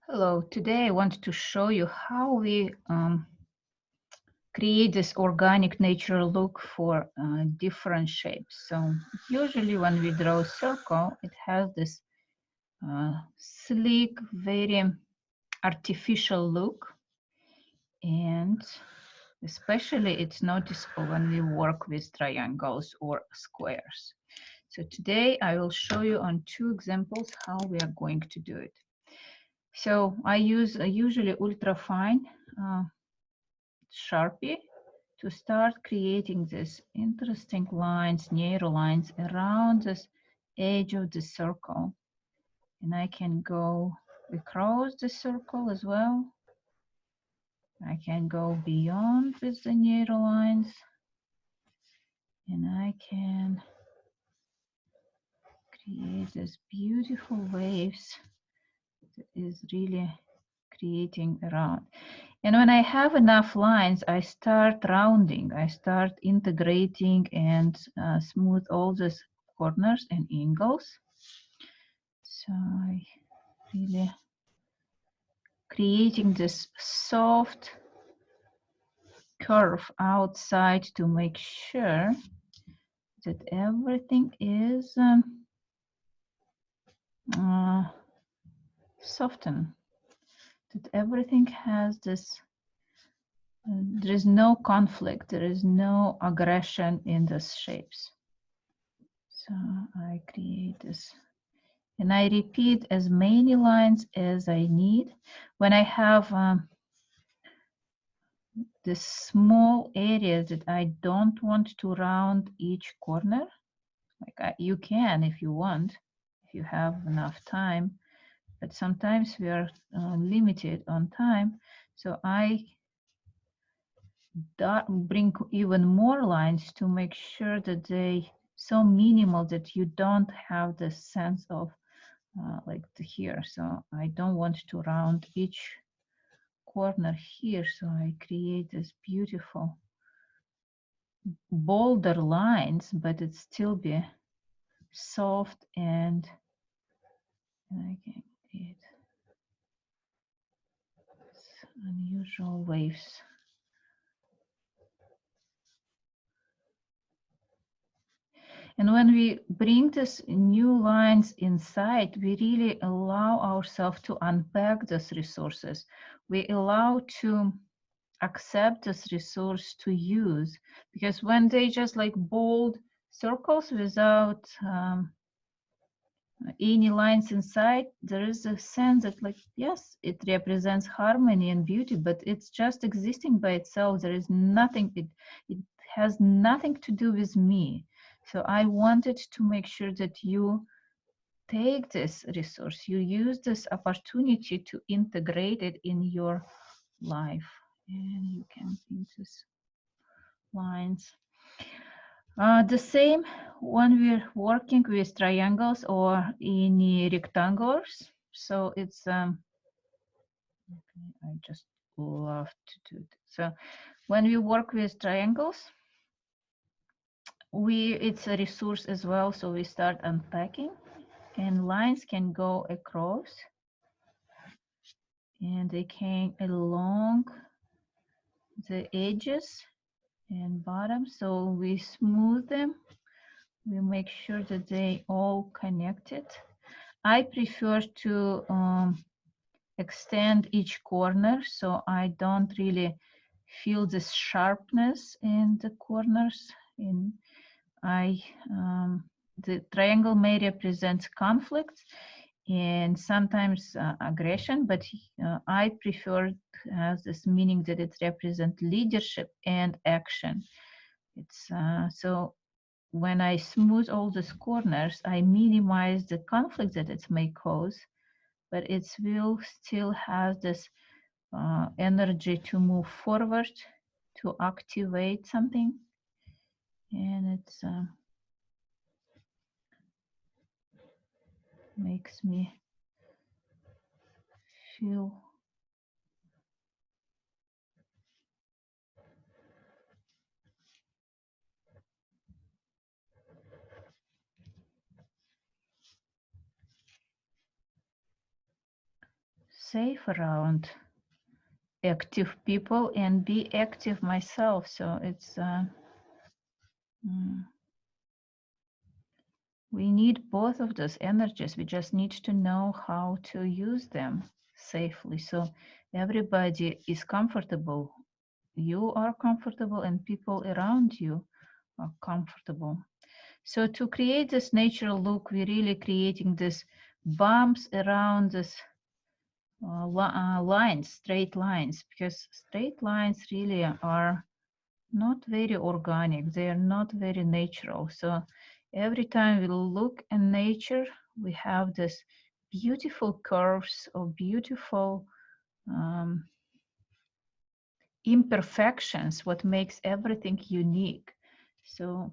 Hello, today I want to show you how we create this organic natural look for different shapes. So usually when we draw a circle, it has this sleek, very artificial look, and especially it's noticeable when we work with triangles or squares. So today I will show you on two examples how we are going to do it. So I use usually ultra fine Sharpie to start creating these interesting lines, narrow lines around this edge of the circle. And I can go across the circle as well. I can go beyond with the narrow lines. And I can create these beautiful waves that is really creating around. And when I have enough lines, I start rounding, I start integrating and smooth all these corners and angles. So I really creating this soft curve outside to make sure that everything is softened, that everything has this there is no conflict, there is no aggression in these shapes. So I create this and I repeat as many lines as I need. When I have this small area that I don't want to round each corner, like you can if you want, if you have enough time, but sometimes we are limited on time. So I bring even more lines to make sure that they so minimal that you don't have the sense of like here. So I don't want to round each corner here. So I create this beautiful bolder lines, but it still be soft and I can create unusual waves. And when we bring this new lines inside, we really allow ourselves to unpack these resources. We allow to accept this resource to use, because when they just like bold circles without any lines inside, there is a sense that like, yes, it represents harmony and beauty, but it's just existing by itself. There is nothing, it has nothing to do with me. So I wanted to make sure that you take this resource, you use this opportunity to integrate it in your life. And you can paint these lines. The same when we're working with triangles or any rectangles. So it's, I just love to do it. So when we work with triangles, it's a resource as well. So we start unpacking and lines can go across and they can along the edges and bottom. So we smooth them. We make sure that they all connected. I prefer to extend each corner so I don't really feel this sharpness in the corners. The triangle may represent conflict and sometimes aggression, but I prefer has this meaning that it represents leadership and action. It's so when I smooth all these corners, I minimize the conflict that it may cause, but it will still have this energy to move forward, to activate something, and it makes me feel safe around active people and be active myself. So it's we need both of those energies. We just need to know how to use them safely. So everybody is comfortable. You are comfortable and people around you are comfortable. So to create this natural look, we're really creating this bumps around this lines, straight lines, because straight lines really are not very organic. They are not very natural. So every time we look in nature, we have this beautiful curves or beautiful imperfections, what makes everything unique. So,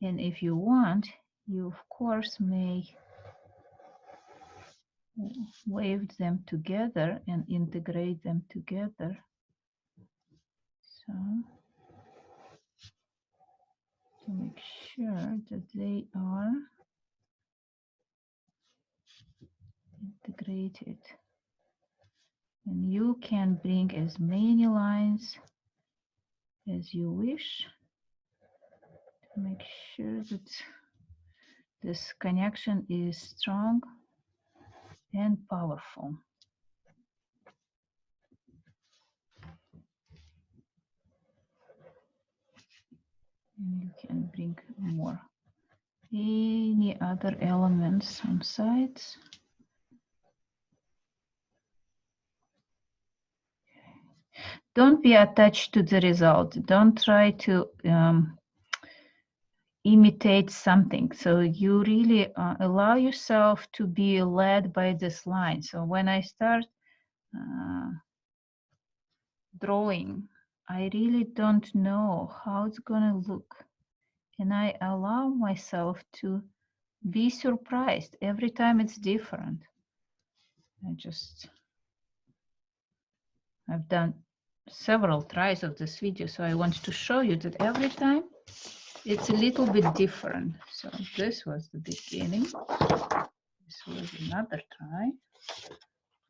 and if you want, you of course may wave them together and integrate them together. So to make sure that they are integrated. And you can bring as many lines as you wish to make sure that this connection is strong and powerful. And you can bring more. Any other elements on sides? Don't be attached to the result. Don't try to imitate something. So you really allow yourself to be led by this line. So when I start drawing, I really don't know how it's gonna look. And I allow myself to be surprised. Every time it's different. I've done several tries of this video, so I want to show you that every time it's a little bit different. So this was the beginning. This was another try.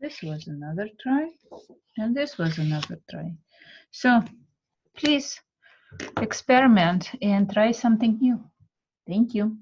This was another try. And this was another try. So please experiment and try something new. Thank you.